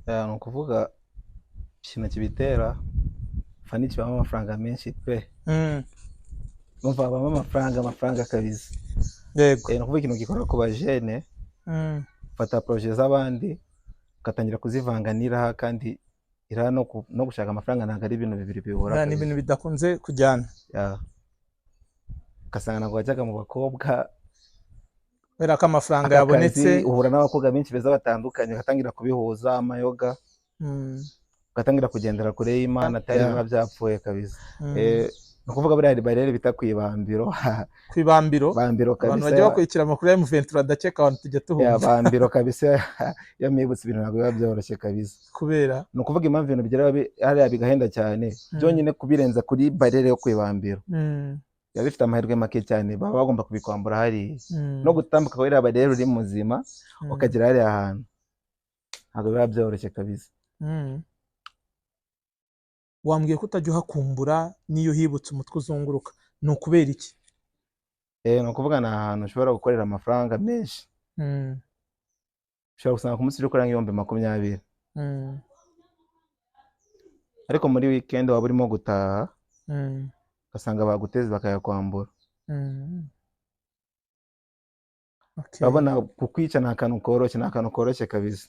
ni ukuvuga ikintu kibitera fani kibamo amafaranga menshi pe, Mm, numva habamo amafaranga kabisa. yego. Ni ukuvuga ikintu gikora ku bajene, Mm, ufata projet z'abandi ugatangira kuzivanga n'iraha, kandi iraha no gushaka amafaranga ntabwo ari ibintu bibiri bihura ni ibintu kabisa. bidakunze kujyana Ya, ugasanga ntabwo wajyaga mu bakobwa, kubera ko amafaranga aka kazi yabonetse. uhura n'abakobwa benshi beza batandukanye, ugatangira kubihuza amayoga, Mm, ugatangira kugendera kure y'Imana, atari yeah. biba byapfuye kabisa. Mm. Ni ukuvuga buriya barere bita ku ibambiro Ku ibambiro bambiro abantu bajya kabisa. bakurikira amakuru ya M23 adakeka abantu tujya tuhumva Bambiro kabisa iyo mwibutse ibintu ntabwo biba byoroshye kabisa. kubera Ni ukuvuga impamvu ibintu bigera hariya bigahenda cyane, byonyine kubirenza kuri barere yo ku ibambiro biba bifite amahirwe make cyane, baba bagomba kubikwambura hariya. No gutambuka kubera barere uri muzima ukagera hariya hantu ntabwo biba byoroshye kabisa. wambwiye ko utajya uhakumbura n'iyo hibutse umutwe uzunguruka, ni ukubera iki? Ni ukuvuga ni ahantu ushobora gukorera amafaranga menshi. Ushobora gusanga ku munsi uri gukora nk'ibihumbi 20, ariko muri weekend waba urimo gutaha ugasanga baguteze bakayakwambura. Urabona kukwica ni akantu koroshye kabisa.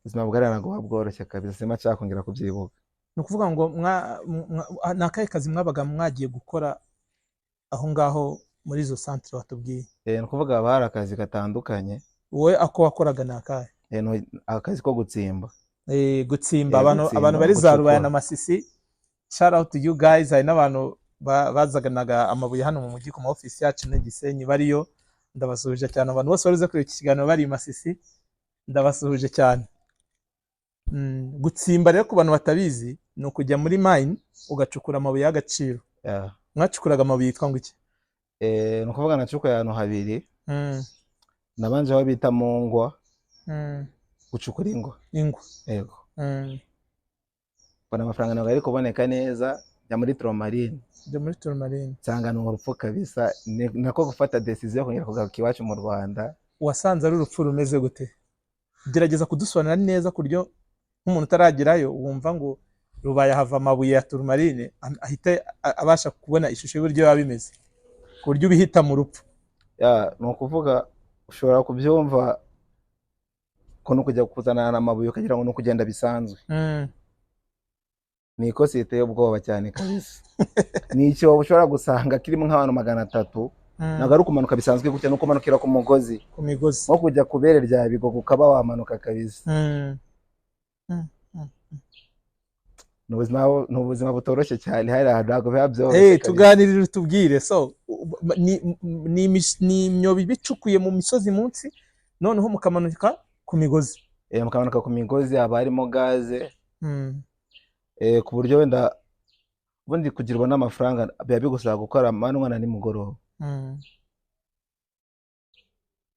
Ubuzima bwariya ntabwo buba bworoshye kabisa, sima cyakongera kubyibuka. Ni ukuvuga ngo ni akahe kazi mwabaga mwagiye gukora aho ngaho muri izo centre watubwiye? Ni ukuvuga haba hari akazi gatandukanye. Wowe ako wakoraga ni akahe? Akazi ko gutsimba. Gutsimba abantu bari za Rubaya na Masisi. Shout out to you guys. Hari n'abantu bazaganaga amabuye hano mu mujyi ku ma office yacu na Gisenyi bariyo, ndabasuhuje cyane. Abantu bose barize kuri iki kiganiro bari Masisi, ndabasuhuje cyane. Gutsimba rero ku bantu batabizi ni ukujya muri mine ugacukura amabuye y'agaciro. Mwacukuraga amabuye yitwa ngo iki? Ni ukuvuga nacukuye ahantu habiri. Nabanje aho bita mu ngwa, gucukura ingwa. Yego. Mbona amafaranga ntabwo ari kuboneka neza, njya muri Tromarine. Nsanga ni urupfu kabisa, nako gufata decision yo kongera kugaruka iwacu mu Rwanda. Wasanze ari urupfu rumeze gute? Gerageza kudusobanurira neza kuryo nk'umuntu utaragerayo wumva ngo Rubaya hava amabuye ya Tromarine ahita abasha kubona ishusho y'uburyo biba bimeze, ku buryo ubihita mu rupfu. Ni ukuvuga ushobora kubyumva ko no kujya kuzana amabuye ukagira ngo no kugenda bisanzwe. Ni ikosi riteye ubwoba cyane kabisa. Ni icyo ushobora gusanga kirimo nk'abantu 300, ntabwo ari ukumanuka bisanzwe gutya, nuko umanukira ku mugozi, nko kujya kubere rya Bigogo ukaba wamanuka kabisa. Ni ubuzima butoroshye cyane, hari ntabwo biba byoroshye. Tuganirire utubwire. So ni imyobo bicukuye mu misozi munsi, noneho mukamanuka ku migozi. Mukamanuka ku migozi, haba harimo gaze. Ku buryo wenda ubundi kugira ubone amafaranga biba bigusaba gukora amanywa na nimugoroba,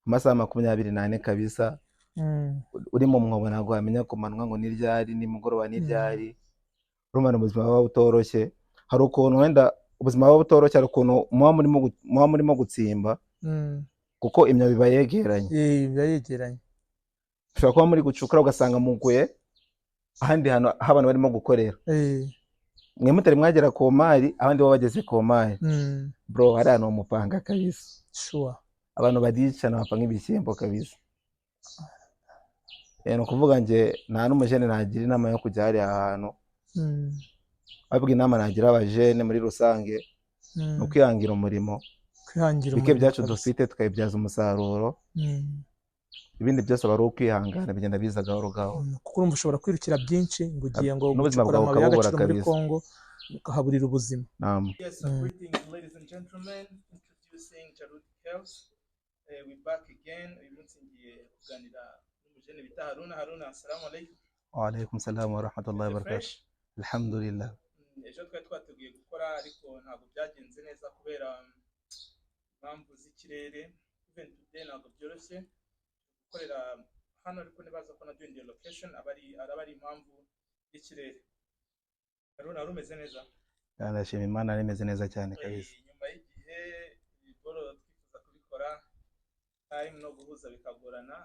amasaha 24 kabisa. Uri mu mwobo ntabwo wamenya kumanwa ngo ni ryari, nimugoroba ni ryari. Urumva ubuzima buba butoroshye. Hari ukuntu wenda ubuzima buba butoroshye, hari ukuntu muba murimo gutsimba, kuko imyobo biba yegeranye. Ushobora kuba muri gucukura ugasanga muguye ahandi hantu abantu barimo gukorera. Mwe mutari mwagera ku mari, abandi bo bageze ku mari. Bro, hari ahantu umupanga kabisa. Sure. Abantu badicana bapfa nk'ibishyimbo kabisa. Ni ukuvuga nge nta n'umujene nagira inama yo kujya hariya ahantu. Ahubwo inama nagira abajene muri rusange ni ukwihangira umurimo. Bike byacu dufite tukayibyaza umusaruro. Ibindi byose aba ari ukwihangana, bigenda biza gahoro gahoro. Kuko urumva ushobora kwirukira byinshi ngo ugiye ngo gucukura amabuye y'agaciro muri Congo ukahaburira ubuzima. Yes, greetings ladies and gentlemen, introducing Jarud Health. We back again. Uyu munsi ngiye kuganira n'umujene bita Haruna. Assalamu alaikum. Wa alaikum salam wa rahmatullahi wa barakatuh. Alhamdulillah. Ejo twatugiye gukora ariko ntabwo byagenze neza kubera impamvu z'ikirere. Even today ntabwo byoroshye gukorera hano, ariko nibaza ko naduhinduye location araba ari impamvu y'ikirere. Haruna, umeze neza? Ndashima Imana, nimeze neza cyane kabisa. Nyuma y'igihe boro twifuza kubikora time no guhuza bikagorana,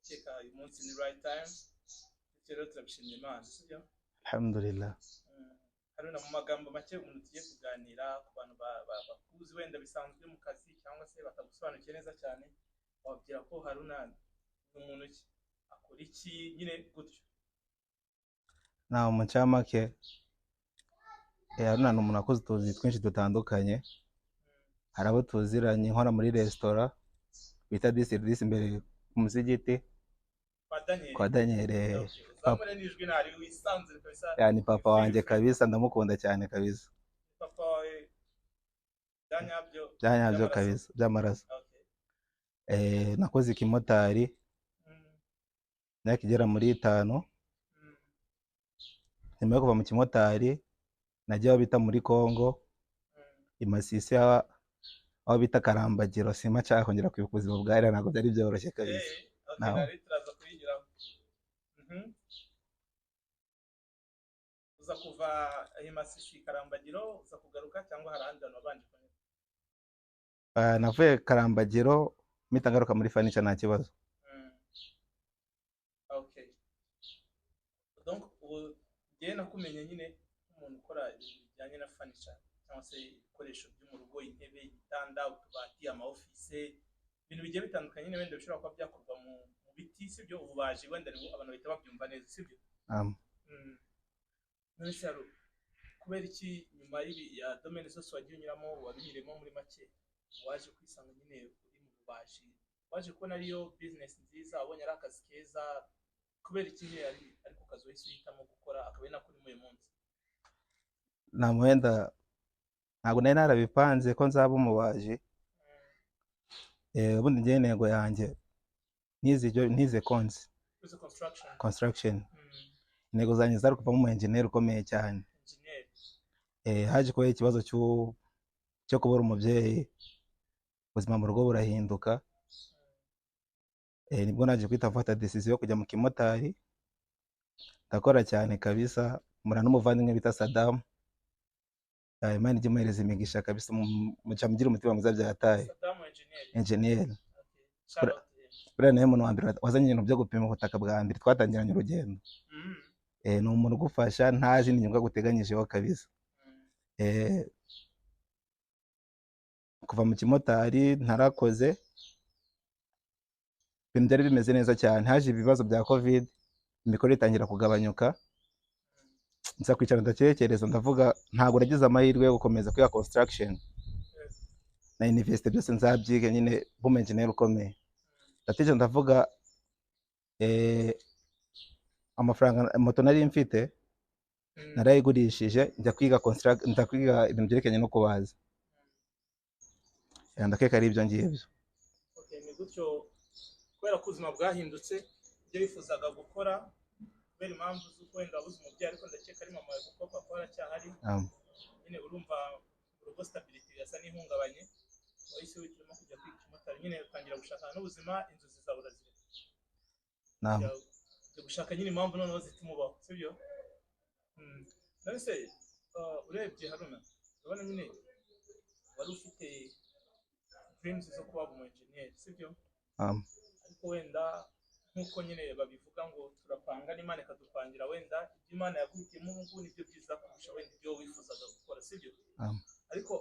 ndakeka uyu munsi ni right time, rero turabishimira Imana sibyo. alhamdulillah. Haruna, mu magambo make umuntu tugiye kuganira ku bantu bakuzi wenda bisanzwe mu kazi cyangwa se batagusobanukiye neza cyane, wababwira ko Haruna ni umuntu ki, akora iki nyine gutyo? Naho mu cyamake Haruna ni umuntu wakoze utuzi twinshi dutandukanye. Hari abo tuziranye nkora muri resitora bita disi imbere ku musigiti kwa Daniel. Yani papa wanjye kabisa, ndamukunda cyane kabisa. Papa wawe byanyabyo kabisa by'amaraso. Nakoze ikimotari myaka igera muri 5. Nyuma yo kuva mu kimotari nagiye aho bita muri Congo i Masisi, aho bita Karambagiro. Sima cyangwa kongera kwibuka ubuzima bwari ntabwo byari byoroshye kabisa. Uza kuva i Masisi Karambagiro uza kugaruka cyangwa hari ahandi hantu wabanje kunyura? Navuye Karambagiro mpita ngaruka muri furniture nta kibazo. Okay. Donc ubu ngiye nakumenye nyine nk'umuntu ukora ibintu bijyanye na furniture cyangwa se ibikoresho byo mu rugo, intebe, igitanda, utubati, amaoffice, ibintu bigiye bitandukanye nyine wenda bishobora kuba byakorwa mu biti sibyo, ububaji wenda abantu bahita babyumva neza sibyo. None se kubera iki nyuma ya domaine zose wagiye unyuramo wabinyuremo muri make waje kwisanga nyine uri mu bubaji, waje kubona ariyo business nziza, wabonye ari akazi keza, kubera iki nyine ariko kazi wese uhitamo gukora akaba nako uri muri munsi? Wenda ntabwo nari narabipanze ko nzaba umubaji. Ubundi ngiye intego yanjye nize construction. Intego zanjye zari kuvamo umu engineer ukomeye cyane. Haje kuba ikibazo cyo kubura umubyeyi, ubuzima mu rugo burahinduka. Nibwo naje kwita mfata decision yo kujya mu kimotari, ndakora cyane kabisa. Mura n'umuvandimwe bita Saddam, Imana ijye imuhereza imigisha kabisa, muca mugira umutima mwiza byataye. Saddam engineer. Buriya nawe umuntu wa mbere wazanye ibintu byo gupima ubutaka bwa mbere twatangiranye urugendo. Ni umuntu ugufasha nta zindi nyungu aguteganyijeho kabisa. Kuva mu kimotari ntarakoze, ibintu byari bimeze neza cyane. Haje ibibazo bya covid, imikorere itangira kugabanyuka. Nza kwicara ndatekereza ndavuga ntabwo nagize amahirwe yo gukomeza kwiga construction na university, byose nzabyiga nyine bume engineer ukomeye. Ndatekereza ndavuga amafaranga moto nari mfite narayigurishije njya kwiga ibintu byerekanye no kubaza. Ndakeka ari ibyo ngibyo. Ni gutyo kubera ko ubuzima bwahindutse, ibyo wifuzaga gukora kubera impamvu z'uko wenda wabuze umubyeyi, ariko ndakeka ari mama wawe kuko papa aracyahari. Nyine urumva urugo stability yasa n'ihungabanye, wahise witiramo kujya kwiga ikimotari, nyine utangira gushaka n'ubuzima, inzozi zawe urazireka. Gushaka nyine impamvu noneho zitumubaho sibyo. None se urebye Haruna, urabona nyine wari ufite dreams zo kuba umu engineer sibyo. Ariko wenda nkuko nyine babivuga ngo turapanga n'Imana ikadupangira, wenda ibyo Imana yaguhitiyemo ubu ngubu nibyo byiza kurusha wenda ibyo wifuzaga gukora sibyo. Ariko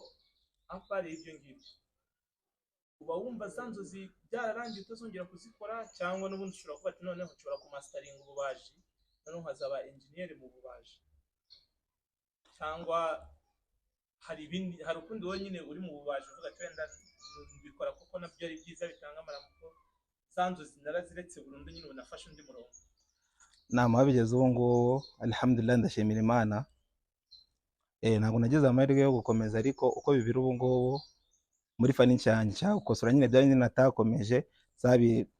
apari ibyo ngibyo, uba wumva za nzozi byararangiye utazongera kuzikora, cyangwa n'ubundi ushobora kuba ati noneho nshobora kumastaringa ububaji noneho nkazaba engineer mu bubaji, cyangwa hari ukundi wowe nyine uri mu bubaji uvuga ati wenda bikora kuko nabyo ari byiza bitanga amaramuko, za nzozi naraziretse burundu nyine unafashe undi murongo? Wabigeze ubu ngubu alhamdulillah, ndashimira Imana. Ntabwo nagize amahirwe yo gukomeza, ariko uko bibiri ubu ngubu muri furniture yanjye cyangwa gukosora nyine bya nyine natakomeje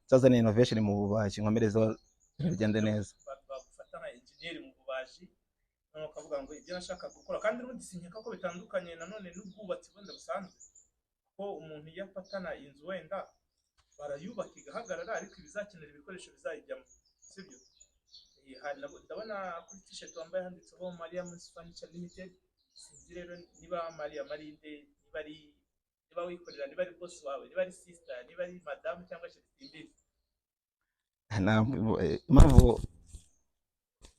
zazana innovation mu bubaji, nkomerezo bigende neza. Bagufata nka engineer mu bubaji noneho ukavuga ngo ibyo nashaka gukora, kandi n'ubundi sinkeka ko bitandukanye nanone n'ubwubatsi wenda busanzwe, ko umuntu iyo afatana inzu wenda barayubaka igahagarara, ariko ibizakenera ibikoresho bizayijyamo sibyo. Ndabona kuri t-shirt wambaye handitseho Maria Furniture Limited. Sinzi rero niba Maria Marinde, niba wikorera, niba ari boss wawe, niba ari sister, niba ari madame cyangwa se imbizi. impamvu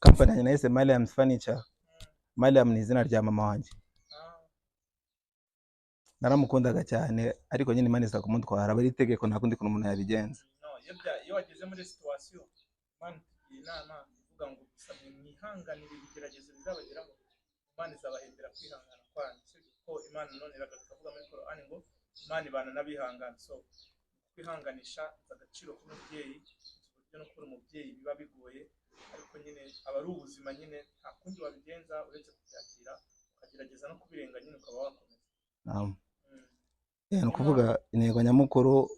company yanjye nahise Mariam's Furniture, Mariam ni izina rya mama wanjye. Naramukundaga cyane ariko nyine Imana iza kumutwara, aba ari itegeko, nta kundi kuntu umuntu yabigenza. Iyo wageze muri situation Imana itugira inama ivuga ngo gusa mwihanganire ibigeragezo bizabageraho, Imana izabahembera kwihangana kwanyu. Ko Imana none irakavuga muri Qur'an ngo Imana ibana n'abihangana. So kwihanganisha agaciro k'umubyeyi, uburyo no kuri umubyeyi biba bigoye, ariko nyine aba ari ubuzima nyine, nta kundi wabigenza uretse kubyakira ukagerageza no kubirenga nyine ukaba wakomeza. Ni ukuvuga intego nyamukuru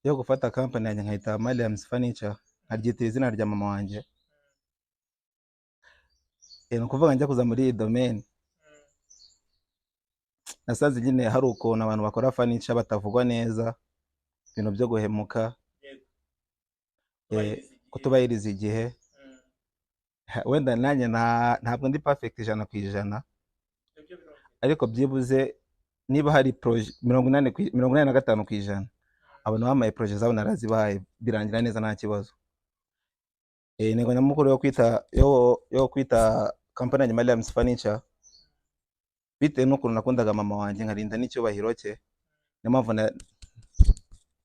yo gufata company yanjye nkayita Mariam's Furniture, nkaryitira izina rya mama wanjye. Ni ukuvuga njya kuza muri iyi domaine nasanze nyine hari ukuntu abantu bakora furniture batavugwa neza, ibintu byo guhemuka, kutubahiriza igihe. Wenda nanjye ntabwo ndi perfect 100%, ariko byibuze niba hari projet 85%, abantu bamaye projet zabo narazibaye birangira neza nta kibazo. Intego nyamukuru yo kwita company yanjye Mariam's Furniture, bitewe n'ukuntu nakundaga mama wanjye nkarinda n'icyubahiro cye, niyo mpamvu na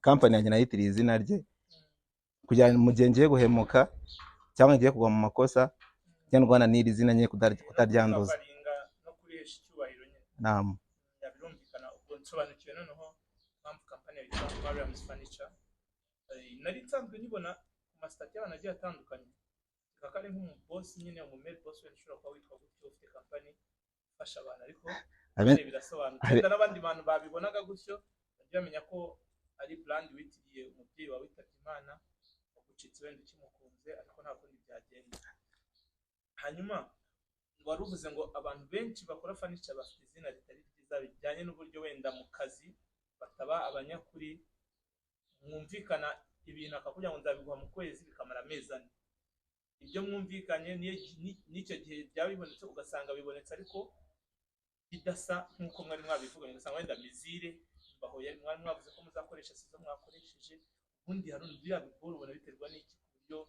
company yanjye nayitiriye izina rye, kugira ngo mu gihe ngiye guhemuka cyangwa ngiye kugwa mu makosa cyangwa n'iri zina nye kutaryanduza. No kurihesha icyubahiro nyine. Naam. Birumvikana ubwo nsobanukiwe noneho mpamvu company yitwa Mariam's Furniture. Nari nsanzwe nibona ku masitati y'abantu agiye atandukanye, kaka ari nk'umuboss nyine, umumere boss wenda ushobora kuba witwa gutyo, ufite company ifasha abantu, ariko birasobanutse n'abandi bantu babibonaga gutyo bagiye bamenya ko ari brand witiriye umubyeyi wawe witabye Imana, wagucitse wenda ukimukunze, ariko nta kundi byagenda. Hanyuma wari uvuze ngo abantu benshi bakora furniture bafite izina ritari ryiza bijyanye n'uburyo wenda mu kazi bataba abanyakuri, mwumvikana ibintu akakugira ngo nzabiguha mu kwezi bikamara amezi 4. Ibyo mwumvikanye n'icyo gihe byaba bibonetse ugasanga bibonetse ariko bidasa nk'uko mwari mwabivuganye, ugasanga wenda mizire bahoye mwari mwavuze ko muzakoresha sizo mwakoresheje, ubundi hari undi yabigora ubona biterwa n'iki, ku buryo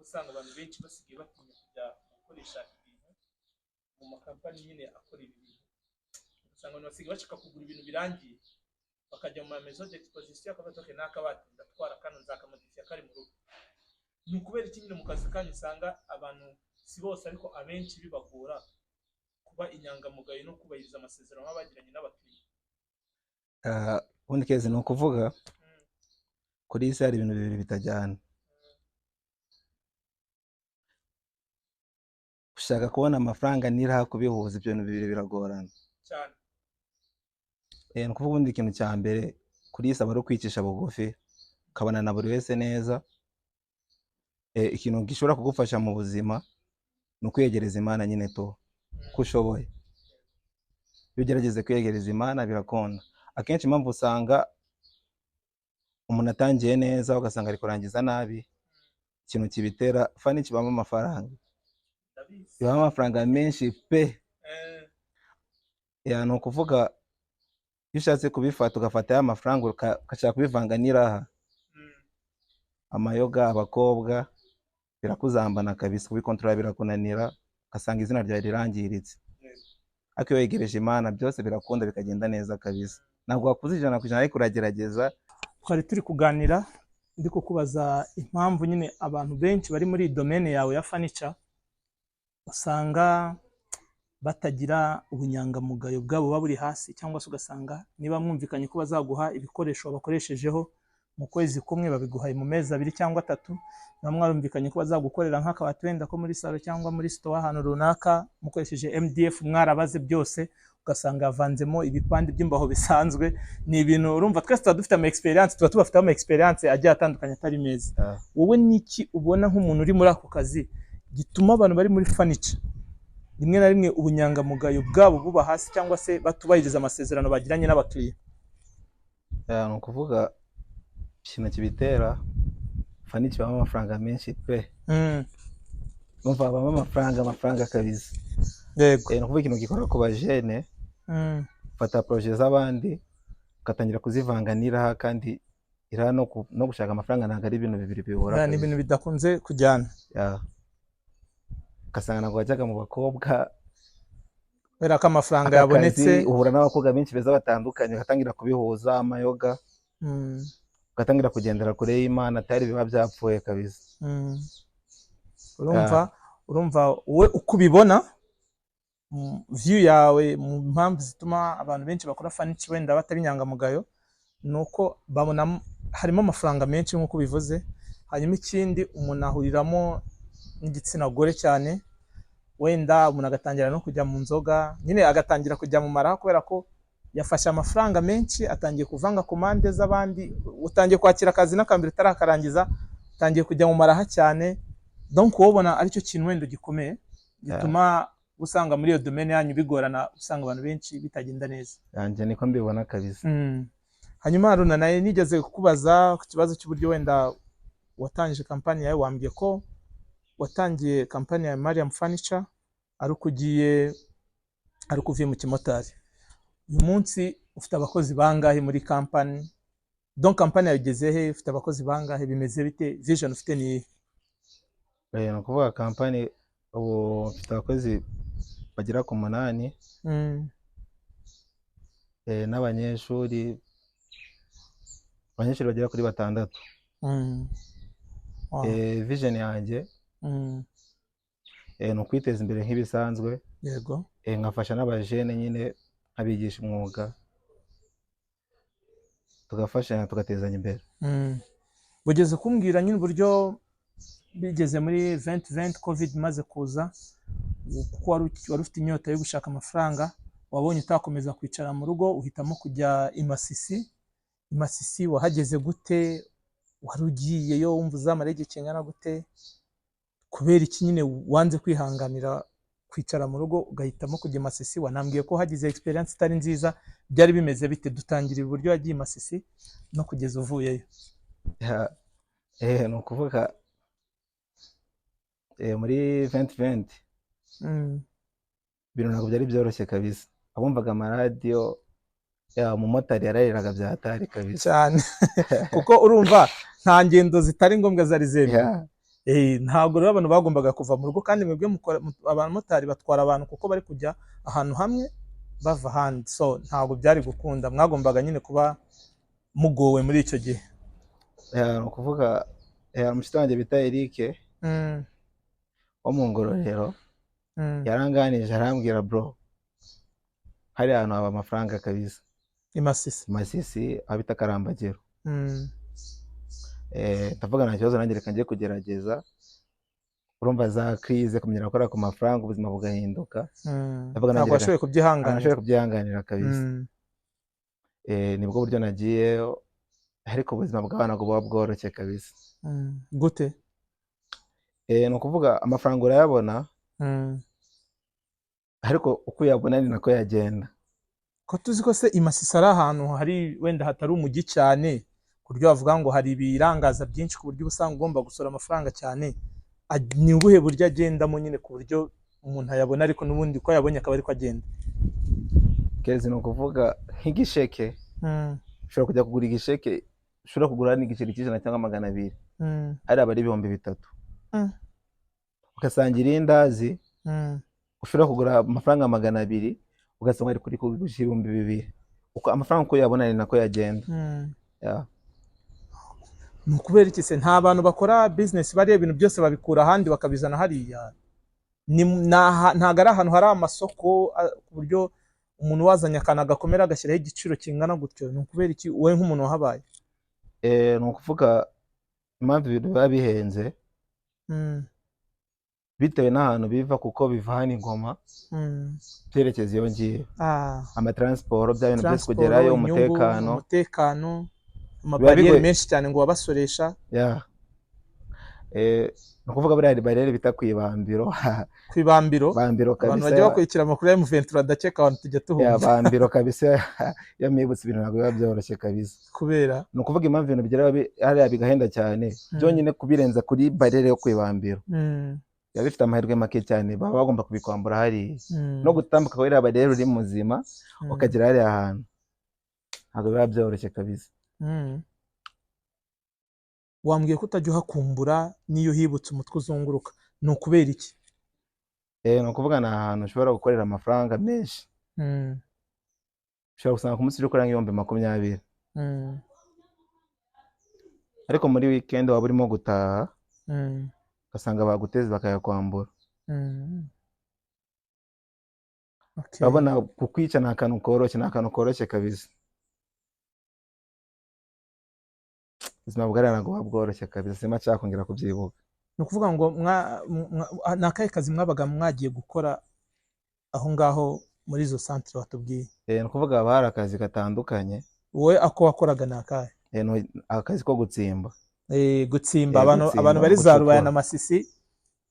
usanga abantu benshi basigaye batinya kujya gukoresha ibintu mu makampani nyine akora ibi bintu. Usanga abantu basigaye bashaka kugura ibintu birangiye, bakajya mu maison d'exposition akavuga ko n'akabati ndatwara kano nzakamodifiya kari mu rugo. Ni ukubera iki nyine mu kazi kanyu usanga abantu si bose ariko abenshi bibagora kuba inyangamugayo no kubahiriza amasezerano babagiranye n'abakiriya? Ubundi kezi ni ukuvuga kuri isi hari ibintu bibiri bitajyana. Ushaka kubona amafaranga nira kubihuza ibyo bintu bibiri biragorana cyane. Ni ukuvuga ubundi ikintu cya mbere kuri isi aba ari ukwicisha bugufi, ukabana na buri wese neza. Ikintu gishobora kugufasha mu buzima ni ukwiyegereza Imana nyine to uko ushoboye. Iyo ugerageze kwiyegereza Imana birakunda. Akenshi impamvu usanga umuntu atangiye neza ugasanga ari kurangiza nabi, ikintu kibitera fani kibamo amafaranga, bibamo amafaranga menshi pe. Ni ukuvuga iyo ushatse kubifata ugafata ya mafaranga ukashaka kubivanga n'iraha, amayoga, abakobwa, birakuzambana kabisa, kubikontrola birakunanira, ugasanga izina ryawe rirangiritse. Ariko iyo wegereje Imana byose birakunda bikagenda neza kabisa. Ntabwo wakuze 100% ariko uragerageza. Twari turi kuganira ndi kukubaza impamvu nyine abantu benshi bari muri domaine yawe ya furniture usanga batagira ubunyangamugayo bwabo baburi hasi, cyangwa se ugasanga niba mwumvikanye ko bazaguha ibikoresho bakoreshejeho mu kwezi kumwe babiguhaye mu mezi 2 cyangwa 3, niba mwarumvikanye ko bazagukorera nk'akabati wenda ko muri salo cyangwa muri store ahantu runaka mukoresheje MDF, mwarabaze byose ugasanga yavanzemo ibipande by'imbaho bisanzwe. Ni ibintu urumva twese tuba dufite ama experience, tuba tubafite ama experience agiye atandukanye atari meza. Wowe niki ubona nk'umuntu uri muri ako kazi gituma abantu bari muri furniture rimwe na rimwe ubunyangamugayo bwabo buba hasi, cyangwa se batubahiriza amasezerano bagiranye n'abakiriya? Ni ukuvuga ikintu kibitera furniture bamo amafaranga menshi pe. Numva bamo amafaranga kabisa. Yego. Ni ukuvuga ikintu gikora ku bajene, fata projet z'abandi ugatangira kuzivanganira kandi ira no gushaka amafaranga ntabwo ari ibintu bibiri bihura ni ibintu bidakunze kujyana. ugasanga ntabwo wajyaga mu bakobwa kubera ko amafaranga yabonetse, uhura n'abakobwa benshi beza batandukanye, ugatangira kubihuza amayoga, ugatangira kugendera kure y'Imana, atari biba byapfuye kabisa. urumva wowe uko ubibona, view yawe mu mpamvu zituma abantu benshi bakora furniture wenda batari inyangamugayo, nuko babona harimo amafaranga menshi nk'uko bivuze. Hanyuma ikindi, umuntu ahuriramo n'igitsina gore cyane, wenda umuntu agatangira no kujya mu nzoga, nyine agatangira kujya mu maraha kubera ko yafashe amafaranga menshi, atangiye kuvanga komande z'abandi, utangiye kwakira akazi n'akambere utarakarangiza, utangiye kujya mu maraha cyane. Donc wobona aricyo kintu wenda gikomeye gituma usanga muri iyo domaine yanyu bigorana, usanga abantu benshi bitagenda neza. Yanjye niko mbibona kabisa. Hanyuma Haruna, naye nigeze kukubaza ku kibazo cy'uburyo wenda watangije kampani yawe. Wambwiye ko watangiye kampani ya Mariam Furniture ari ukuvuye mu kimotari. Uyu munsi ufite abakozi bangahe muri kampani? Donc kampani yawe igeze he? Ufite abakozi bangahe? Bimeze bite? Vision ufite ni ni ukuvuga kampani ubu ufite abakozi bagera ku 8, n'abanyeshuri bagera kuri 6. Vision yanjye ni ukwiteza imbere nk'ibisanzwe. Yego. Nkafasha n'abajene nyine abigisha umwuga, tugafashanya tugatezanya imbere. Bugeze kumbwira nyine uburyo bigeze muri 2020 covid maze kuza, kuko wari ufite inyota yo gushaka amafaranga, wabonye utakomeza kwicara mu rugo, uhitamo kujya i Masisi. Wahageze gute? wari ugiyeyo wumva uzamara igihe kingana gute? Kubera iki nyine wanze kwihanganira kwicara mu rugo ugahitamo kujya i Masisi? Wanambwiye ko hagize experience itari nziza, byari bimeze bite? Dutangirira uburyo wagiye i Masisi no kugeza uvuyeyo. Ni ukuvuga muri 2020 ibintu ntabwo byari byoroshye kabisa. Abumvaga amaradiyo, umumotari yarariraga byatari kabisa cyane kuko urumva nta ngendo zitari ngombwa zari zemewe. Ntabwo rero abantu bagombaga kuva mu rugo, kandi mwebwe abamotari batwara abantu kuko bari kujya ahantu hamwe bava ahandi, so ntabwo byari gukunda, mwagombaga nyine kuba mugowe muri icyo gihe. Ni ukuvuga umushyitsi wanjye bita Eric wo mu Ngororero yaranganije arambwira, bro, hari ahantu haba amafaranga kabisa i Masisi abita Karambagiro. Ndavuga nta kibazo, nanjye reka njye kugerageza. Urumva za crise kumenyera gukora ku mafaranga, ubuzima bugahinduka. Ntabwo washoboye kubyihanganira kabisa. Nibwo buryo nagiyeyo, ariko ubuzima bw'abana buba bworoshye kabisa. Gute? Ni ukuvuga amafaranga urayabona, ariko uko uyabona ni nako yagenda. Ko tuzi ko se i Masisi ari ahantu hari wenda hatari umujyi cyane, ku buryo bavuga ngo hari ibirangaza byinshi, ku buryo usanga ugomba gusora amafaranga cyane. Ni ubuhe buryo agendamo nyine ku buryo umuntu ayabona, ariko n'ubundi ko yabonye akaba ariko agenda? Kezi ni ukuvuga nk'igisheke, ushobora kujya kugura igisheke, ushobora kugura n'igiceri cy'ijana cyangwa 200, ari aba ari 3,000. Ugasangira irindazi, ushobora kugura amafaranga 200, ugasanga ari kuri kugurisha 2,000. Uko amafaranga uko yabona ni nako yagenda. Ni ukubera iki se nta bantu bakora business bariya ibintu byose babikura ahandi bakabizana hariya? Ntago ari ahantu hari amasoko ku buryo umuntu wazanye akantu agakomera agashyiraho igiciro kingana gutyo? Ni ukubera iki wowe nk'umuntu wahabaye? Ni ukuvuga impamvu ibintu biba bihenze bitewe n'ahantu biva, kuko biva hano Ingoma byerekeza iyo ngiye. Amatransport bya bintu byose kugerayo, umutekano, amabariyeri menshi cyane ngo wabasoresha. Ni ukuvuga buriya bariyeri bita kwibambiro. Kwibambiro kabisa. Abantu bajya bakurikira amakuru ya M23 adakeka abantu tujya tuhumva. Bambiro kabisa. Yamibutse ibintu ntabwo biba byoroshye kabisa. Kubera ni ukuvuga impamvu ibintu bigera hariya bigahenda cyane, byonyine kubirenza kuri bariyeri yo kwibambiro biba bifite amahirwe make cyane, baba bagomba kubikwambura hariya. No gutambuka kuri iriya bariyeri uri muzima ukagera hariya ahantu ntabwo biba byoroshye kabisa. wambwiye ko utajya uhakumbura n'iyo hibutse umutwe uzunguruka, ni ukubera iki? ni ukuvuga ni ahantu ushobora gukorera amafaranga menshi, ushobora gusanga ku munsi uri gukora nk'ibihumbi 20, ariko muri weekend waba urimo gutaha ugasanga baguteze bakayakwambura. Urabona kukwica ni akantu koroshye kabisa. Ubuzima bwari ntabwo bworoshye kabisa, sima cyakongera kubyibuka. Ni ukuvuga ngo ni akahe kazi mwabaga mwagiye gukora aho ngaho muri izo centre watubwiye? Ni ukuvuga haba hari akazi gatandukanye. Wowe ako wakoraga ni akahe? Akazi ko gutsimba. Gutsimba abantu bari za Rubaya na Masisi.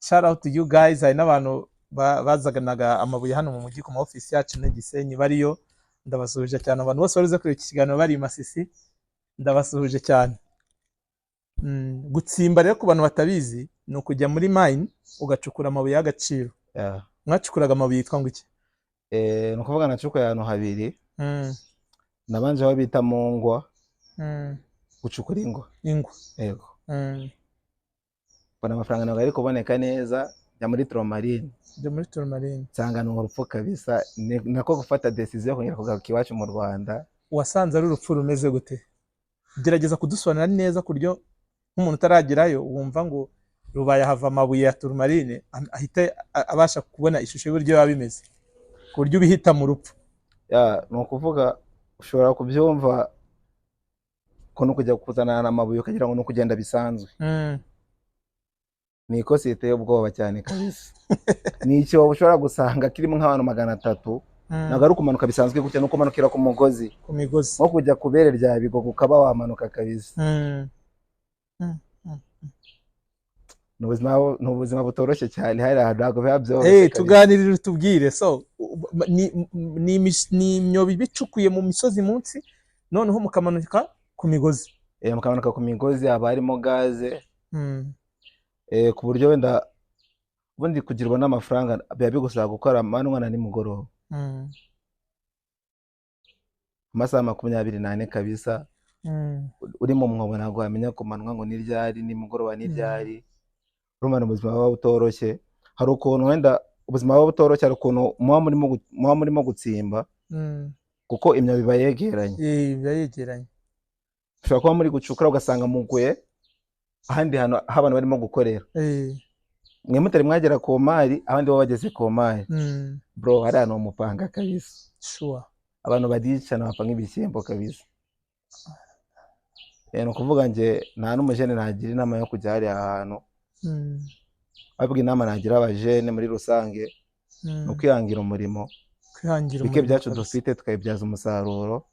Shout out to you guys. Hari n'abantu bazaganaga amabuye hano mu mujyi ku ma office yacu na Gisenyi bariyo. Ndabasuhuje cyane abantu bose barize kuri iki kiganiro bari Masisi. Ndabasuhuje cyane. Gutsimba rero ku bantu batabizi ni ukujya muri mine ugacukura amabuye y'agaciro. Mwacukuraga amabuye yitwa ngo iki? Ni ukuvuga nacukuye ahantu habiri. Nabanje aho bita mu ngwa. Gucukura ingwa. Yego. Bana amafaranga ntabwo ari kuboneka neza, njya muri Tromarine. Nsanga ni urupfu kabisa, nako gufata decision yo kongera kugaruka iwacu mu Rwanda. Wasanze ari urupfu rumeze gute? Gerageza kudusobanura neza kuryo nk'umuntu utaragerayo wumva ngo Rubaya hava amabuye ya Tromarine ahita abasha kubona ishusho y'uburyo biba bimeze ku buryo ubihita mu rupfu. Ni ukuvuga ushobora kubyumva ko no kujya kuzana amabuye ukagira ngo no kugenda bisanzwe. Ni ikosi iteye ubwoba cyane kabisa. Ni icyo ushobora gusanga kirimo nk'abantu 300, ntabwo ari ukumanuka bisanzwe gutya, no kumanukira ku mugozi, nko kujya kubere rya Bigogo ukaba wamanuka kabisa. Ni ubuzima butoroshye cyane, hari ntabwo biba byoroshye. Tuganirire utubwire, so ni imyobo bicukuye mu misozi munsi noneho mukamanuka ku migozi. Mukamanuka ku migozi, haba harimo gaze. Ku buryo wenda ubundi kugirwa n'amafaranga biba bigusaba gukora amanywa na nimugoroba. Amasaha 24 kabisa. Uri mu mwobo ntabwo wamenya kumanwa ngo ni ryari, nimugoroba ni ryari. Urumva ubuzima bwa butoroshye. Hari ukuntu wenda ubuzima bwa butoroshye, hari ukuntu muba murimo gutsimba kuko imyobo biba yegeranye. Biba yegeranye. Ushobora kuba muri gucukura ugasanga muguye ahandi hantu abantu barimo gukorera. Mwe mutari mwagera ku mari, abandi bo bageze ku mari. Bro, hari ahantu umupanga kabisa. Sure. Abantu badicana bapfa nk'ibishyimbo kabisa. Ni ukuvuga nge nta n'umujene nagira inama yo kujya hari ahantu. Ahubwo inama nagira abajene muri rusange ni ukwihangira umurimo. Bike byacu dufite tukayibyaza umusaruro.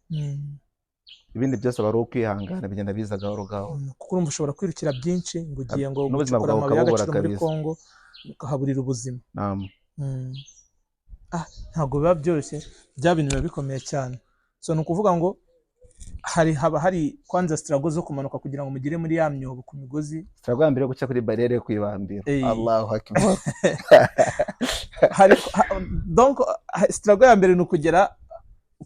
Ibindi byose bari ukwihangana bigenda biza gahoro gahoro. Kuko urumva ushobora kwirukira byinshi ngo ugiye ngo gucukura amabuye y'agaciro muri Kongo ukahaburira ubuzima. Ntabwo biba byoroshye, bya bintu biba bikomeye cyane. So ni ukuvuga ngo haba hari kwanza struggle zo kumanuka kugira ngo mugire muri ya myobo ku migozi. Struggle ya mbere yo guca kuri barriere yo kwibambira. Allahu akbar. Donc struggle ya mbere ni ukugera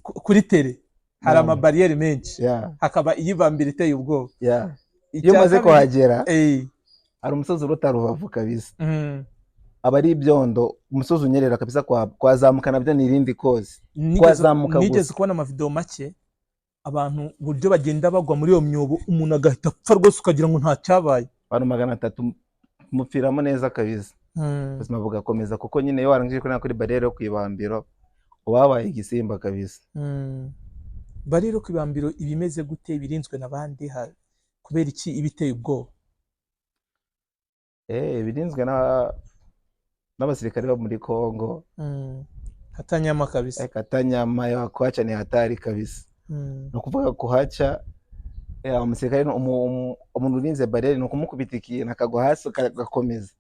kuri tere. Hari amabariyeri menshi. Hakaba iyibambira iteye ubwoba. Iyo maze kuhagera hari umusozi uruta Rubavu kabisa. Aba ari ibyondo, umusozi unyerera kabisa, kwazamuka nabyo ni irindi kozi. Kwazamuka gusa. Nigeze kubona amavideo make abantu buryo bagenda bagwa muri iyo myobo, umuntu agahita apfa rwose ukagira ngo nta cyabaye. Abantu 300 mupfiramo neza kabisa. Ubuzima bugakomeza kuko nyine iyo warangije kuri barriere yo kwibambiro ubabaye igisimba kabisa. Barriere yo kwibambiro ibimeze gute, birinzwe nabandi kubera iki ibiteye ubwoba? Birinzwe n'abasirikare bo muri Kongo. Katanyama kabisa. Katanyama ya kuhaca ni hatari kabisa. No kuvuga kuhaca umusirikare umuntu urinze barriere no kumukubita ikintu akagwa hasi agakomeza.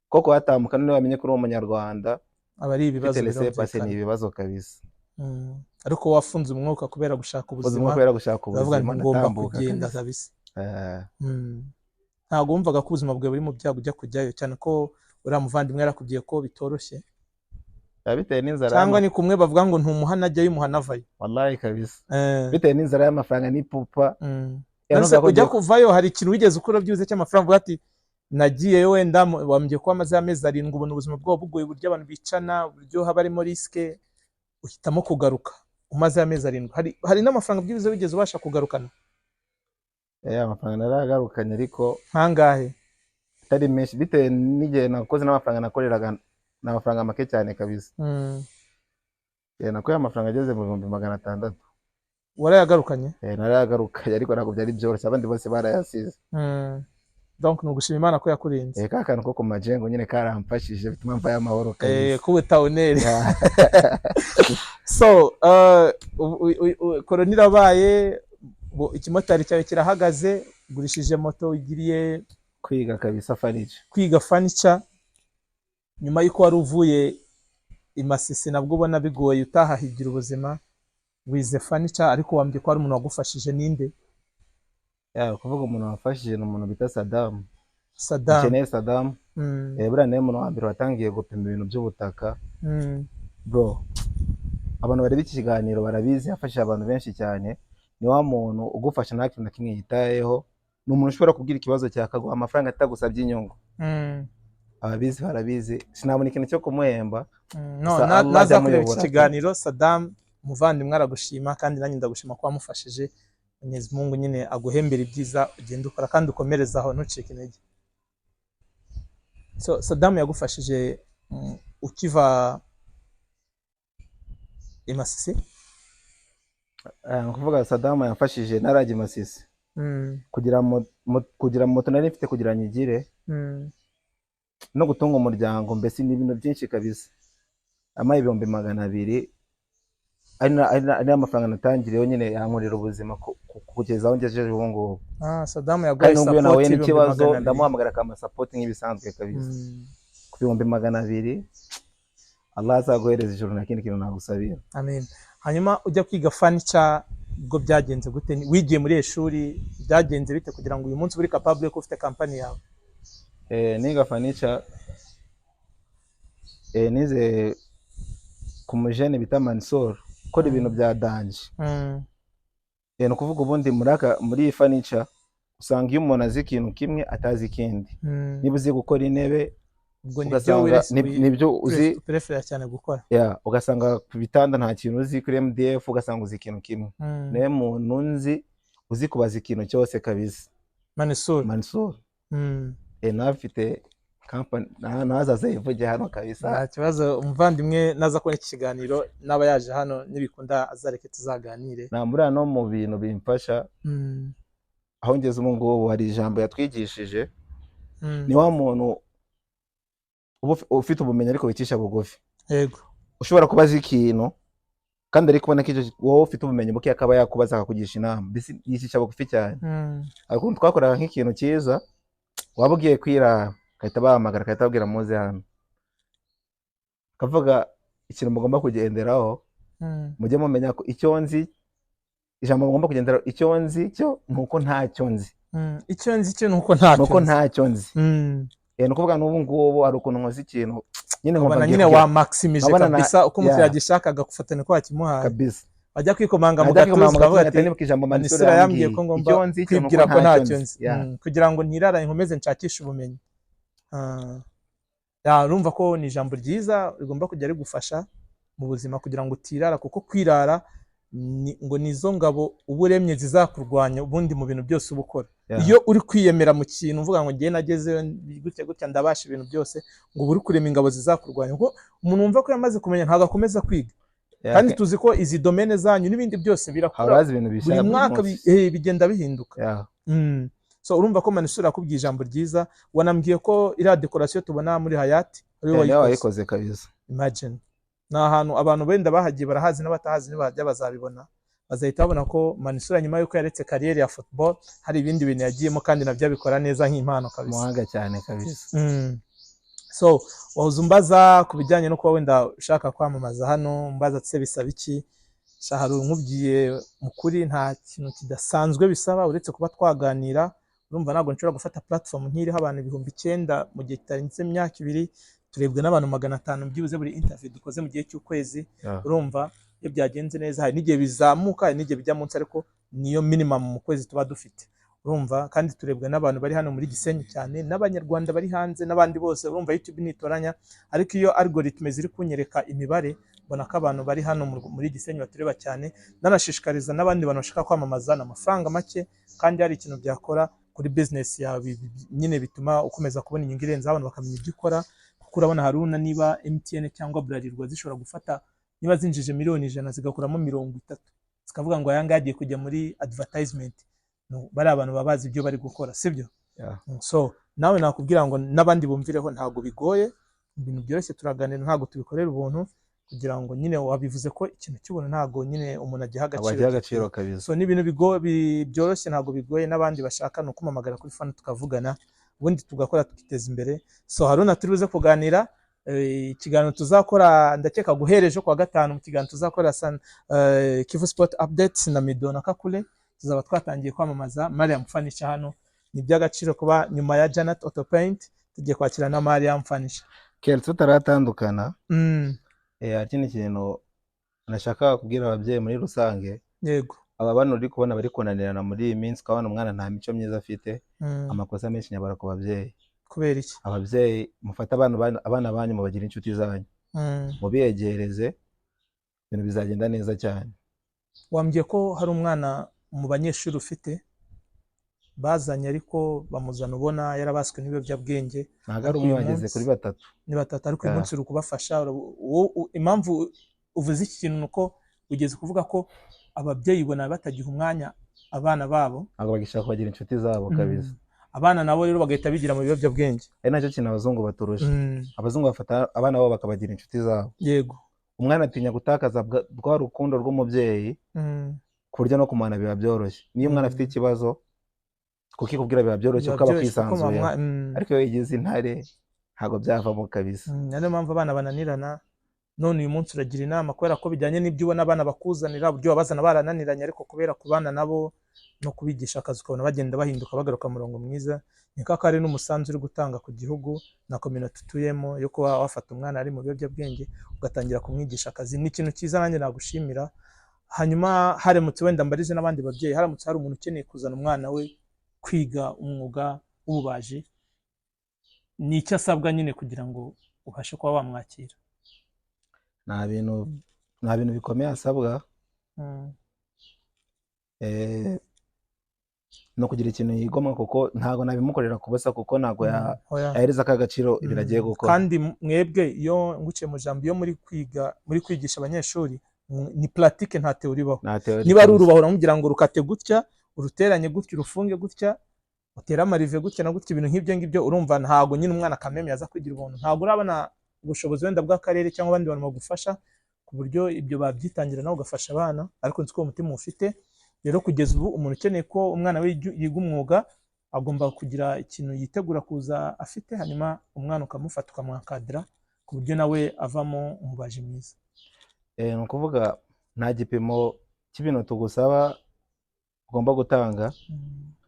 Koko hatamuka none bamenye kuri umunyarwanda. Abari ibibazo ni ibibazo kabisa. Ariko wafunze umwuka kubera gushaka ubuzima. Bavuga ngo ngomba kugenda kabisa. Ntabwo wumvaga ko ubuzima bwawe buri mu byago ujya kujyayo, cyane ko uriya muvandimwe yarakubwiye ko bitoroshye. Bitewe n'inzara. Cyangwa ni kumwe bavuga ngo ntumuhana ajyayo umuhana avayo. Wallahi kabisa. Bitewe n'inzara y'amafaranga n'ipupa. nase ujya kuvayo hari ikintu wigeze ukora byuze cy'amafaranga uvuga ati nagiye wenda wambye ko amaze amezi 7 ubona ubuzima bwabo bugoye buryo abantu bicana buryo haba arimo riske uhitamo kugaruka umaze amezi 7 hari n'amafaranga byuze wigeze ubasha kugarukana amafaranga naragarukanye ariko nkangahe atari menshi bitewe n'igihe nakoze n'amafaranga nakoreraga n'amafaranga make cyane kabisa nakoye amafaranga ageze mu 600 warayagarukanye narayagarukanye ariko ntabwo byari byoroshye abandi bose barayasize donc nugushima Imana ko yakurinze ka kantu ko ku majengo nyine karamfashije bituma mva y'amahoro kabisa kubutawuneri so korona irabaye ikimotari cyawe kirahagaze ugurishije moto ugiriye kwiga kabisa furniture nyuma y'uko wari uvuye imasisi nabwo ubona bigoye utahahigira ubuzima wize furniture ariko wambye ko ari umuntu wagufashije ninde kuvuga umuntu wafashije ni umuntu bita Saddam buriya niwe muntu wa mbere watangiye gupima ibintu by'ubutaka bro abantu bari b'iki kiganiro barabizi yafashije abantu benshi cyane ni wa muntu ugufasha nta kintu na kimwe yitayeho ni umuntu ushobora kubwira ikibazo cyakaguha amafaranga atagusabye inyungu ababizi barabizi sinabona ikintu cyo kumuhemba naza kureba iki kiganiro Saddam umuvandimwe aragushima kandi nanjye ndagushima ko wamufashije Mwenyezi Mungu nyine aguhembera ibyiza ugenda ukora kandi ukomerezaho ntucike intege so Saddam yagufashije ukiva imasisi kuvuga Saddam yamfashije naraje imasisi kugira moto nari mfite kugira nyigire no gutunga umuryango mbese ni ibintu byinshi kabisa amaye 200 ari amafaranga natangiriyeho nyine yankurira ubuzima kugeza aho ngejeje ubu ngubu Saddam yaguhaye support nawe n'ikibazo ndamuhamagara kama support nk'ibisanzwe kabisa ku 200 Allah azaguhereza ijuru na kindi kintu nagusabira amen hanyuma ujya kwiga furniture ubwo byagenze gute wigiye muri ishuri byagenze bite kugira ngo uyu munsi uri capable ko ufite company yawe niga furniture nize ku mujene bita Mansour kora ibintu bya danje no kuvuga ubundi muri furniture usanga iyo umuntu azi ikintu kimwe atazi ikindi niba uzi gukora intebe nibyo uzi prefer cyane gukora ugasanga ku bitanda nta kintu uzi kuri MDF ugasanga uzi ikintu kimwe nawe muntu nzi uzi kubaza ikintu cyose kabisa Mansour nafite company nazaze ivuge hano kabisa nta kibazo umuvandimwe naza kubona iki kiganiro naba yaje hano nibikunda azareke tuzaganire nambura no mu bintu bimfasha aho ngeze ubu ngubu hari ijambo yatwigishije ni wa muntu ufite ubumenyi ariko wicisha bugufi yego ushobora kubaza ikintu kandi ari kubona ko wowe ufite ubumenyi buke akaba yakubaza akakugisha inama bisi yicisha bugufi cyane ariko twakoraga nk'ikintu cyiza waba ugiye kwira kahita bahamagara kahita babwira muze hano kavuga ikintu mugomba kugenderaho mujye mumenya ko icyo nzi ijambo mugomba kugenderaho icyo nzi cyo nuko ntacyo nzi icyo nzi cyo nuko ntacyo nzi no kuvuga n'ubu ngubu ari ukuntu nkoze ikintu nyine wa maximize kabisa uko umuntu yagishakaga gufatana ko wakimuhaye kabisa bajya kwikomanga mu gatuza bavuga ati Mansour yambwiye ko ngomba kwibwira ko ntacyo nzi kugira ngo ntirara inkomeze nshakisha ubumenyi urumva ko ni ijambo ryiza rigomba kujya rigufasha mu buzima kugira ngo utirara kuko kwirara ngo nizo ngabo uburemye zizakurwanya ubundi mu bintu byose ubukora iyo uri kwiyemera mu kintu uvuga ngo ngiye nageze gutya ndabasha ibintu byose ngo uri kurema ingabo zizakurwanya ngo umuntu wumva ko yamaze kumenya ntago akomeza kwiga kandi tuzi ko izi domaine zanyu n'ibindi byose birakura buri mwaka bigenda bihinduka so urumva ko Mansour akubwiye ijambo ryiza wanambwiye ko iriya decoration tubona muri Hayati ari wayikoze kabisa imagine na ahantu abantu benda bahagiye barahazi n'abatahazi nibajya bazabibona bazahita babona ko Mansour nyuma yuko yaretse career ya football hari ibindi bintu yagiyemo kandi nabyo abikora neza nk'impano kabisa muhanga cyane kabisa so wazumbaza kubijyanye no kuba wenda ushaka kwamamaza hano mbaza tse bisaba iki shaharu nkubwiye mukuri nta kintu kidasanzwe bisaba uretse kuba twaganira urumva ntabwo nshobora gufata platform nk'iriho abantu 9,000 mu gihe kitarenze imyaka 2 turebwe n'abantu 500 byibuze buri interview dukoze mu gihe cy'ukwezi urumva iyo byagenze neza hari n'igihe bizamuka hari n'igihe bijya munsi ariko niyo minimum mu kwezi tuba dufite urumva, kandi turebwa n'abantu bari hano muri Gisenyi cyane n'abanyarwanda bari hanze n'abandi bose, urumva YouTube nitoranya, ariko iyo algoritme ziri kunyereka imibare mbona ko abantu bari hano muri Gisenyi batureba cyane. Nanashishikariza n'abandi bantu bashaka kwamamaza amafaranga make kandi hari ikintu byakora kuri business yawe, nyine bituma ukomeza kubona inyungu irenze, abantu bakamenya ibyo ukora, kuko urabona Haruna niba MTN cyangwa Bralirwa zishobora gufata niba zinjije miliyoni 100 zigakuramo 30 zikavuga ngo aya ngagiye kujya muri advertisement, no bari abantu babazi ibyo bari gukora, sibyo? So nawe nakubwira ngo n'abandi bumvireho, ntago bigoye, ibintu byoroshye, turaganira, ntago tubikorera ubuntu, kugira ngo nyine wabivuze ko ikintu cy'ubuntu ntago nyine umuntu agiha agaciro kabisa. So n'ibintu byoroshye, ntago bigoye, n'abandi bashaka no kumamagara kuri phone tukavugana, ubundi tugakora tukiteza imbere. So Haruna turibuze kuganira ikiganiro tuzakora, ndakeka guhereje kwa gatanu mu kiganiro tuzakora Kivu Sport Updates na Mido na Kakule, tuzaba twatangiye kwamamaza Mariam Fanisha hano. Ni by'agaciro kuba nyuma ya Janet Auto Paint tugiye kwakira na Mariam Fanisha. Kera tutaratandukana, ikindi kintu nashaka kubwira ababyeyi muri rusange, yego, aba bana uri kubona bari kunanirana muri iyi minsi, ukabona umwana nta mico myiza afite, amakosa menshi nyabara ku babyeyi. Kubera iki? Ababyeyi mufata abana banyu mubagira inshuti zanyu, mubiyegereze, ibintu bizagenda neza cyane. Wambwiye ko hari umwana mu banyeshuri ufite bazanye, ariko bamuzana ubona yarabaswe n'ibiyobyabwenge. Ntago ari umwe, bageze kuri 3. Ni 3, ariko uyu munsi uri kubafasha. Impamvu uvuze iki kintu nuko ugeze kuvuga ko ababyeyi bona batagiha umwanya abana babo, ntago bagishaka kubagira inshuti zabo kabisa. Abana nabo rero bagahita bigira mu biyobyabwenge. Ari nacyo kintu abazungu baturusha. Abazungu bafata abana babo bakabagira inshuti zabo. Yego. Umwana atinya gutakaza bwa rukundo rw'umubyeyi, kurya no kumana biba byoroshye. Niyo umwana afite ikibazo kukikubwira biba byoroshye ukaba kwisanzuye, ariko iyo yigize intare ntago byavamo kabisa. Niyo mpamvu abana bananirana. None uyu munsi uragira inama, kubera ko bijyanye n'ibyo ubona abana bakuzanira, buryo babazana barananiranye, ariko kubera kubana nabo no kubigisha akazi ukabona bagenda bahinduka bagaruka murongo mwiza, niko kari n'umusanzu uri gutanga ku gihugu na community tutuyemo, yo kuba wafata umwana ari mu biyobyabwenge ugatangira kumwigisha akazi. Ni ikintu cyiza, nanjye nagushimira. Hanyuma haramutse wenda mbarize n'abandi babyeyi, haramutse hari umuntu ukeneye kuzana umwana we kwiga umwuga w'ububaji, ni icyo asabwa nyine kugira ngo ubashe kuba wamwakira? Nta bintu bikomeye asabwa, no kugira ikintu yigomwa, kuko ntago nabimukorera kubusa, kuko ntago yahereza akagaciro ibiragiye gukora. Kandi mwebwe iyo nguciye mu jambo, iyo muri kwigisha abanyeshuri ni pratique, nta teori baho. Niba ari urubaho uramubwira ngo rukate gutya, uruteranye gutya, urufunge gutya, utera amarive gutya na gutya, ibintu nk'ibyo ngibyo, urumva ntago nyine umwana kameme yaza kwigira ubuntu. Ntago urabona ubushobozi wenda bw'akarere cyangwa abandi bantu bagufasha ku buryo ibyo babyitangira nawe ugafasha abana, ariko nzi ko umutima ufite. Rero kugeza ubu umuntu ukeneye ko umwana we yiga umwuga agomba kugira ikintu yitegura kuza afite, hanyuma umwana ukamufata ukamwakadira ku buryo nawe avamo umubaji mwiza. Ni ukuvuga nta gipimo cy'ibintu tugusaba ugomba gutanga,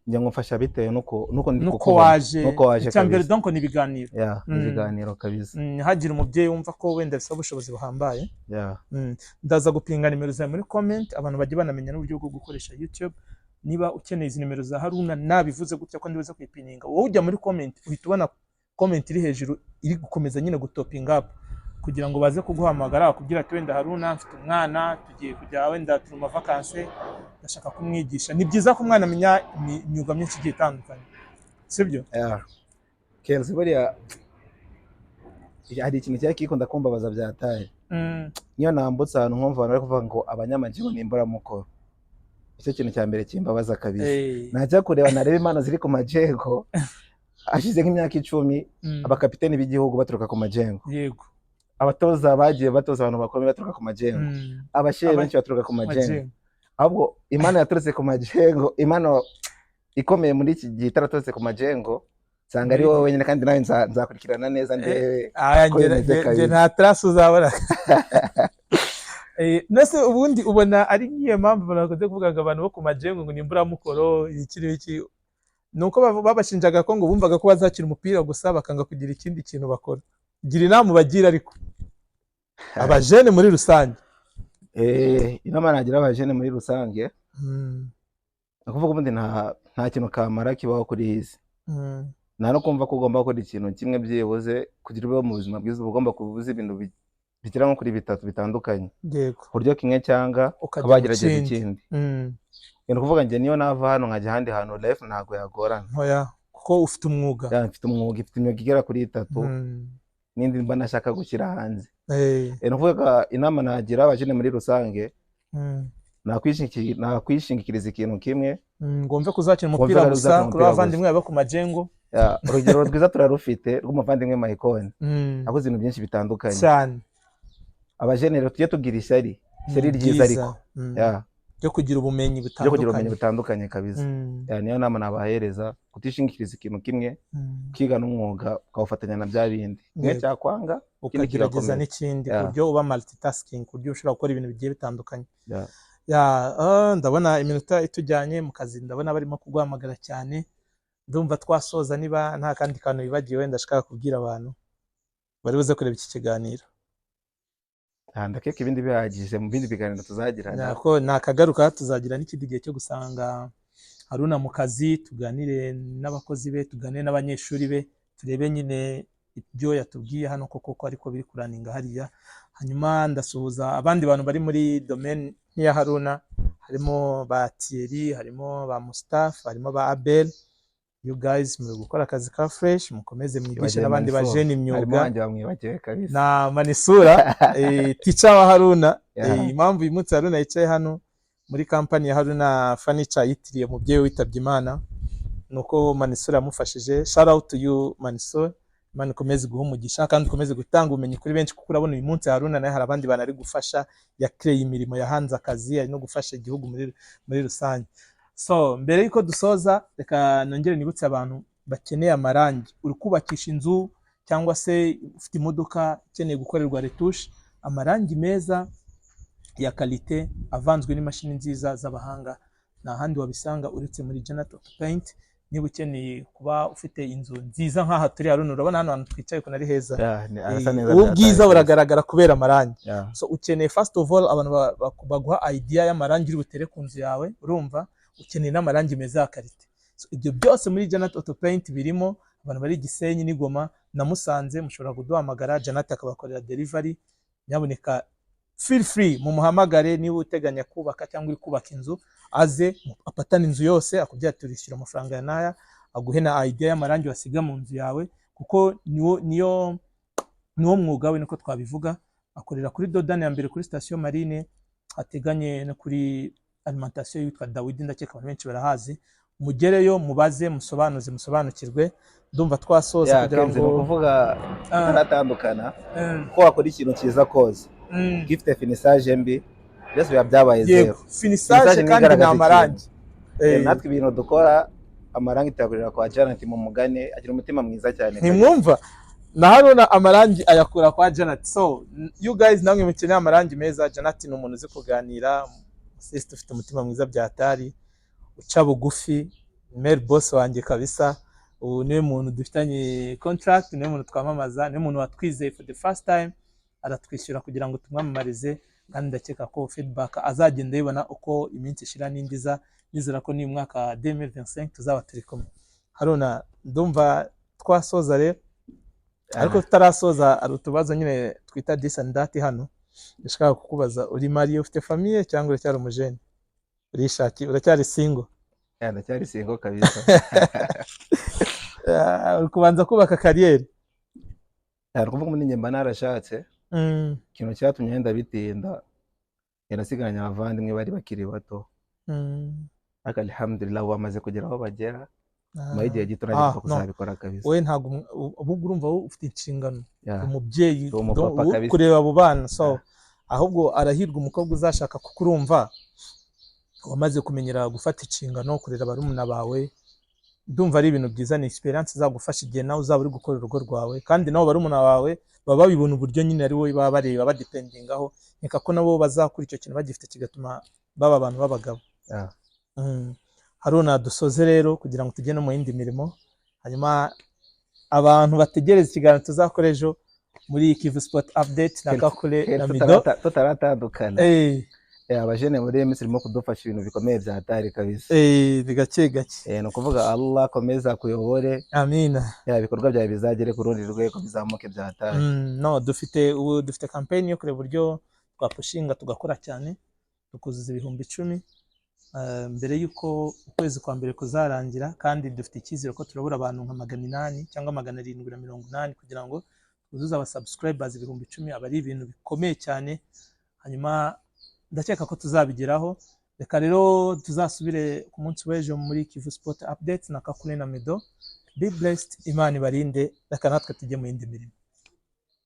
njya ngufasha bitewe nuko waje. Icyambere donc ni ibiganiro. Ibiganiro kabisa. Hagira umubyeyi wumva ko wenda bisaba ubushobozi buhambaye, ndaza gupinga nimero zawe muri comment, abantu bajye banamenya n'uburyo bwo gukoresha YouTube. Niba ukeneye izi nimero za Haruna nabivuze gutya ko ndibuze kwipininga, wowe ujya muri comment uhita ubona comment iri hejuru iri gukomeza nyine gutopinga up, kugira ngo baze kuguhamagara bakubwira ati wenda Haruna mfite umwana tugiye kujya wenda turi mu vacances ndashaka kumwigisha. Ni byiza ko umwana amenya imyuga myinshi igiye itandukanye, sibyo? Kenzi buriya hari ikintu cyari kikunda kumbabaza byataye. Niyo nambutse ahantu nkumva abantu bari kuvuga ngo abanyamajyego ni imburamukoro, icyo kintu cya mbere kimbabaza kabisa. Najya kureba nareba imana ziri ku majyego, ashize nk'imyaka 10 abakapiteni b'igihugu baturuka ku majyego. Yego. Abatoza bagiye batoza abantu bakomeye baturuka ku majyego, abashehe benshi baturuka ku majyego. Ahubwo imana yaturutse ku majyego, imana ikomeye muri iki gihe itaraturutse ku majyego, sanga ari wowe wenyine, kandi nawe nzakurikirana neza ndebe nge nta trace uzabona. Nese ubundi ubona ari ngiye mpamvu banakoze kuvuga ngo abantu bo ku majyego ngo ni imburamukoro iki nuko babashinjaga ko ngo bumvaga ko bazakira umupira gusa bakanga kugira ikindi kintu bakora. Gira inama bagira ariko abajene muri rusange. Inama nagira abajene muri rusange, akuvuga ubundi nta kintu kamara kibaho kuri iyi si. Nta no kumva ko ugomba gukora ikintu kimwe byibuze kugira ubeho mu buzima bwiza, uba ugomba kuvuza ibintu bigera nko kuri bitatu bitandukanye, ku buryo kimwe cyanga ukaba wagerageza ikindi. Ni ukuvuga njye niyo nava hano nkajya ahandi hantu life ntabwo yagorana. Kuko ufite umwuga. Mfite umwuga, ifite imyuga igera kuri 3 n'indi mba nashaka gushyira hanze. Ni ukuvuga inama nagira abajene muri rusange, nakwishingikiriza ikintu kimwe, ngomve kuzakina umupira gusa kuri abavandimwe baba ku majengo. Urugero rwiza turarufite rw'umuvandimwe Maikoni, akoze ibintu byinshi bitandukanye cyane. Abajene rero tujye tugira ishyari ryiza ariko yo kugira ubumenyi butandukanye kabisa. Niyo nama nabahereza, kutishingikiriza ikintu kimwe, kiga n'umwuga ukawufatanya na bya bindi, kimwe cyakwanga ukagerageza n'ikindi, ku buryo uba multitasking, ku buryo ushobora gukora ibintu bigiye bitandukanye. Ndabona iminota itujyanye mu kazi, ndabona barimo kuguhamagara cyane. Ndumva twasoza, niba nta kandi kantu bibagiwe ndashaka kubwira abantu bari buze kureba iki kiganiro. Ndakeka ibindi bihagije, mu bindi biganiro tuzagirana. Nakagaruka tuzagira n'ikindi gihe cyo gusanga Haruna mu kazi, tuganire n'abakozi be, tuganire n'abanyeshuri be, turebe nyine ibyo yatubwiye hano koko ariko biri kuraninga hariya. Hanyuma ndasuhuza abandi bantu bari muri domaine nk'iya Haruna, harimo ba Thierry, harimo ba Mustafa, harimo ba Abel. You guys muri gukora akazi ka fresh, mukomeze mwigishe n'abandi bajene imyuga. Na Manisura teacher wa Haruna. Impamvu uyu munsi Haruna yicaye hano muri company ya Haruna Furniture yitiriye umubyeyi witabye Imana, nuko Manisura yamufashije. Shout out to you Manisura, Imana ikomeze guha umugisha kandi ukomeze gutanga ubumenyi kuri benshi, kuko urabona uyu munsi Haruna naye hari abandi bantu ari gufasha, yakreye imirimo, yahanze akazi, ari no gufasha igihugu muri rusange. So mbere yuko dusoza, reka nongere nibutse abantu bakeneye amarangi. Uri kubakisha inzu cyangwa se ufite imodoka ikeneye gukorerwa retouche, amarangi meza ya qualité avanzwe n'imashini nziza z'abahanga, nta handi wabisanga uretse muri Janat Auto Paint. Niba ukeneye kuba ufite inzu nziza nk'aha turi Haruna, urabona hano hantu twicaye ko nari heza, ubwiza buragaragara kubera amarangi. So ukeneye first of all abantu baguha idea y'amarangi uri butere ku nzu yawe, urumva ukeneye n'amarangi meza ya qualité. So ibyo byose muri Janat Auto Paint birimo. Abantu bari Gisenyi n'Igoma na Musanze mushobora kuduhamagara, Janat akabakorera delivery. Nyaboneka feel free mu muhamagare, niba uteganya kubaka cyangwa uri kubaka inzu, aze apatana inzu yose, akubwira turishyura amafaranga ya naya, aguhe na idea y'amarangi wasiga mu nzu yawe, kuko niyo mwuga we, niko twabivuga. Akorera kuri Dodane ya mbere kuri station Marine, hateganye no kuri alimentation yitwa Dawidi, ndakeka abantu benshi barahazi. Mugereyo mubaze, musobanukirwe. Ndumva twasoza kugira ngo kuvuga taratandukana ko wakora ikintu cyiza koze. Gifite finissage mbi byose biba byabaye zero. Finissage kandi na amarangi. Natwe ibintu dukora amarangi tuyagurira kwa Janat mu Mugane, agira umutima mwiza cyane. Ntimwumva na Haruna amarangi ayakura kwa Janat. So you guys namwe mukeneye amarangi meza, Janat ni umuntu uzi kuganira, sister ufite umutima mwiza byatari, uca bugufi, mail boss wanjye kabisa. Ubu niwe muntu dufitanye contract, niwe muntu twamamaza, niwe muntu watwizeye for the first time, aratwishyura kugira ngo tumwamamarize, kandi ndakeka ko feedback azagenda yibona uko iminsi ishira n'indiza. Nizera ko ni mwaka 2025 tuzaba turi kumwe. Haruna, ndumva twasoza rero, ariko tutarasoza ari utubazo nyine twita this and that hano. Ndashaka kukubaza, uri mariye, ufite famille cyangwa uracyari umujene? Urishaki, uracyari single? Ndacyari single kabisa. Uri kubanza kubaka kariyeri? Kuvuga muri njye mba narashatse, ikintu cyatumye yenda bitinda, yarasigaranye abavandimwe bari bakiri bato. Ariko alhamdulillah bamaze kugera aho bagera, mu gihe gito nagiye kuzabikora kabisa. Wowe ntago ubu urumva ufite inshingano, umubyeyi kureba abo bana. So ahubwo arahirwa umukobwa uzashaka, kuko urumva wamaze kumenyera gufata inshingano, kurera barumuna bawe. Ndumva ari ibintu byiza, ni experience izagufasha igihe nawe uzaba uri gukora urugo rwawe, kandi nabo barumuna bawe baba babibona uburyo nyine ari wowe baba bareba badependingaho. Nika ko nabo bazakura icyo kintu bagifite, kigatuma baba abantu b'abagabo. Haruna, dusoze rero kugira ngo tujye no mu yindi mirimo, hanyuma abantu bategereza ikiganiro tuzakora ejo muri Kivu Sport Update na Kakule na Mido tutaratandukana. abajene muri iyi minsi irimo kudufasha ibintu bikomeye bya hatari kabisa. Ni gake gake. Ni ukuvuga Allah akomeza kuyobore, Amina. ibikorwa byawe bizagere ku rundi rwego, bizamuke bya hatari. No, dufite campaign yo kureba uburyo twapushinga tugakora cyane tukuzuza 10,000 mbere yuko ukwezi kwa mbere kuzarangira, kandi dufite icyizere ko turabura abantu nka 800 cyangwa 780 kugira ngo tuzuze aba subscribers 10,000. aba ari ibintu bikomeye cyane, hanyuma ndakeka ko tuzabigeraho. Reka rero tuzasubire ku munsi w'ejo muri Kivu Sport Updates na Kakule na Medo. Be blessed, Imana ibarinde, reka natwe tujye mu yindi mirimo.